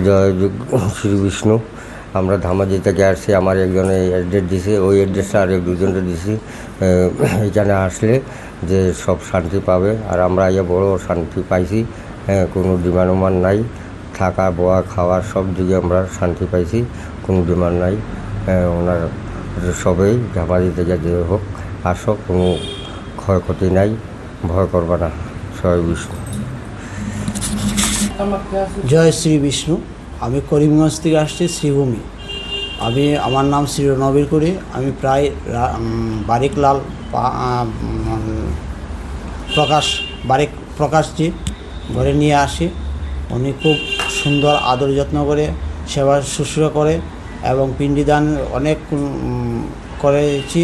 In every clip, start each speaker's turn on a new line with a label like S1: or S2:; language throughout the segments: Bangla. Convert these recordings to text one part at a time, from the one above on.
S1: জয় শ্রী বিষ্ণু। আমরা ধামাজি থেকে আসছি, আমার একজনে অ্যাড্রেস দিছে, ওই অ্যাড্রেসটা আর দুজনকে দিছি। এখানে আসলে যে সব শান্তি পাবে, আর আমরা বড় শান্তি পাইছি। কোনো ডিমান্ড নাই, থাকা বোয়া খাওয়ার সব দিকে আমরা শান্তি পাইছি, কোনো ডিমান্ড নাই। ওনার সবাই ধামাজি থেকে যে হোক আসো, কোনো ক্ষয়ক্ষতি নাই, ভয় করবা না। জয় বিষ্ণু।
S2: জয় শ্রী বিষ্ণু। আমি করিমগঞ্জ থেকে আসছি, শ্রীভূমি। আমার নাম শ্রী রণবীর কুড়ি। আমি প্রায় বারিকলাল প্রকাশজি ঘরে নিয়ে আসি। উনি খুব সুন্দর আদর যত্ন করে সেবা শুশ্রূষা করে এবং পিণ্ডিদান অনেক করেছি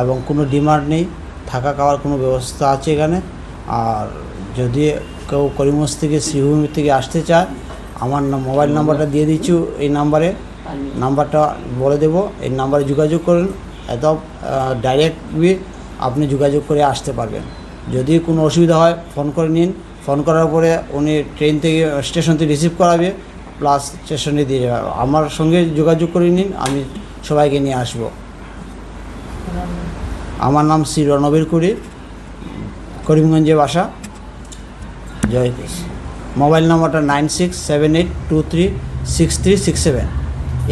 S2: এবং কোনো ডিমান্ড নেই। থাকা খাওয়ার কোনো ব্যবস্থা আছে এখানে। আর যদি কেউ করিমগঞ্জ থেকে শ্রীভূমি থেকে আসতে চায়, আমার মোবাইল নাম্বারটা দিয়ে দিচ্ছি, এই নাম্বারটা বলে দেব, এই নাম্বারে যোগাযোগ করুন। এত ডাইরেক্টলি আপনি যোগাযোগ করে আসতে পারবেন। যদি কোনো অসুবিধা হয় ফোন করে নিন। ফোন করার পরে উনি ট্রেন থেকে স্টেশন থেকে রিসিভ করাবে, প্লাস স্টেশনে দিয়ে যাবে। আমার সঙ্গে যোগাযোগ করে নিন, আমি সবাইকে নিয়ে আসব। আমার নাম শ্রী রণবীর কুড়ি, করিমগঞ্জে বাসা। জয় কৃষ্ণ। মোবাইল নাম্বারটা 9678236367।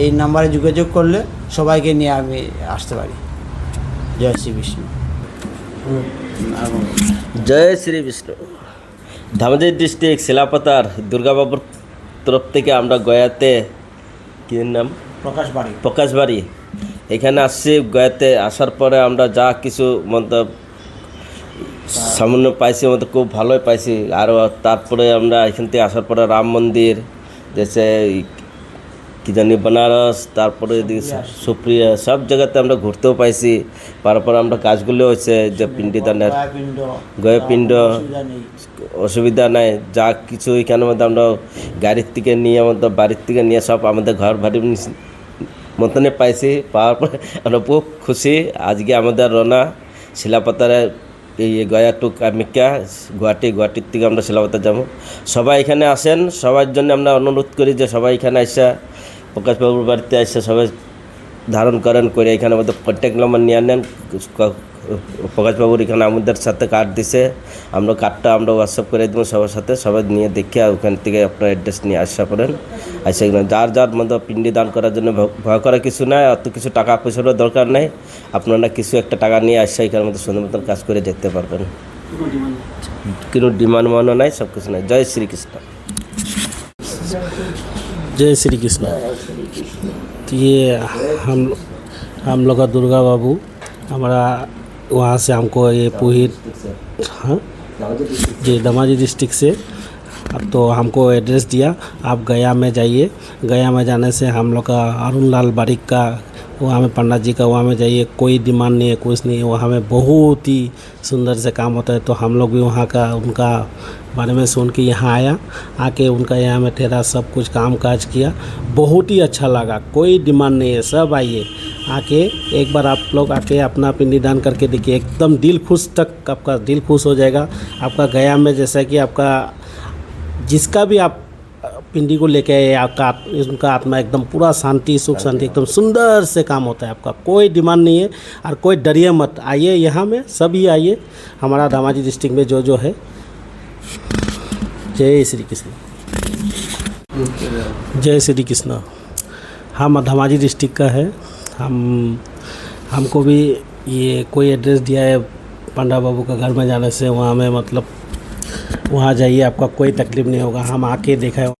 S2: এই নাম্বারে যোগাযোগ করলে সবাইকে নিয়ে আমি আসতে পারি। জয় শ্রী বিষ্ণু।
S3: জয় শ্রী বিষ্ণু। ধামাজি ডিস্ট্রিক্ট শিলাপাতার দুর্গাবাবুর তরফ থেকে আমরা গয়াতে, কী নাম, প্রকাশবাড়ি, এখানে আসছি। গয়াতে আসার পরে আমরা যা কিছু সামান্য পাইছি, খুব ভালোই পাইছি। আরও তারপরে আমরা এখান থেকে আসার পরে রাম মন্দির, জেসে কি জানি বেনারস, তারপরে সুপ্রিয়া, সব জায়গাতে আমরা ঘুরতেও পাইছি। তারপর আমরা কাজগুলো হয়েছে যে পিণ্ডিদানের গয়াপিণ্ড, অসুবিধা নাই। যা কিছু এখানে মধ্যে আমরা গাড়ির থেকে নিয়ে, আমাদের বাড়ির থেকে নিয়ে সব আমাদের ঘর বাড়ির মতনে পাইছি। পাওয়ার পরে আমরা খুব খুশি। আজকে আমাদের রওনা শিলাপাতারে, এই গয়া টু কামাখ্যা, গুয়াহাটির থেকে আমরা শিলাপাতা যাবো। সবাই এখানে আসেন, সবার জন্য আমরা অনুরোধ করি যে সবাই এখানে আসা, প্রকাশবাবুর বাড়িতে আসে সবাই ধারণ করেন করে এখানে আমাদের কন্ট্যাক্ট নাম্বার নিয়ে নেন। প্রকাশবাবুর এখানে আমাদের সাথে কার্ড দিছে, আমরা কার্ডটা আমরা হোয়াটসঅ্যাপ করে দেবো সবার সাথে। সবাই নিয়ে দেখে ওখান থেকে আপনার অ্যাড্রেস নিয়ে আসা করেন। আসে যার পিণ্ডি দান করার জন্য ভয় করার কিছু নাই, অত কিছু টাকা পয়সারও দরকার নেই। আপনারা কিছু একটা টাকা নিয়ে আসা এখানে মধ্যে সুন্দর মতন কাজ করে যেতে পারবেন। কোনো ডিমান্ড মানও নাই, সব কিছু নাই। জয় শ্রীকৃষ্ণ।
S4: जय श्री कृष्ण। तो ये हम लोग का दुर्गा बाबू, हमारा वहाँ से हमको ये पुहित, हाँ जी, धमाजी डिस्ट्रिक्ट से। अब तो हमको एड्रेस दिया, आप गया में जाइए। गया में जाने से हम लोग का अरुण लाल बारिक का, वहाँ में पंडित जी का, वहाँ में जाइए। कोई डिमांड नहीं है, कुछ नहीं है। वहाँ में बहुत ही सुंदर से काम होता है। तो हम लोग भी वहाँ का, उनका बारे में सुन के यहाँ आया, आके उनका यहाँ में ठहरा, सब कुछ काम काज किया, बहुत ही अच्छा लगा। कोई डिमांड नहीं है, सब आइए, आके एक बार आप लोग आके अपना पिंडी दान करके देखिए, एकदम दिल खुश तक, आपका दिल खुश हो जाएगा। आपका गया में जैसा कि आपका जिसका भी आप पिंडी को लेके आए, आपका उनका आत्मा एकदम पूरा शांति, सुख शांति, एकदम सुंदर से काम होता है। आपका कोई डिमांड नहीं है, और कोई डरिए मत, आइए यहाँ में, सभी आइए हमारा धमाजी डिस्ट्रिक्ट में जो है। जय श्री कृष्ण। जय श्री कृष्ण। हम धमाजी डिस्ट्रिक्ट का है। हमको भी ये कोई एड्रेस दिया है पंडा बाबू का घर में जाने से, वहाँ में मतलब वहाँ जाइए, आपका कोई तकलीफ़ नहीं होगा। हम आके देखा है।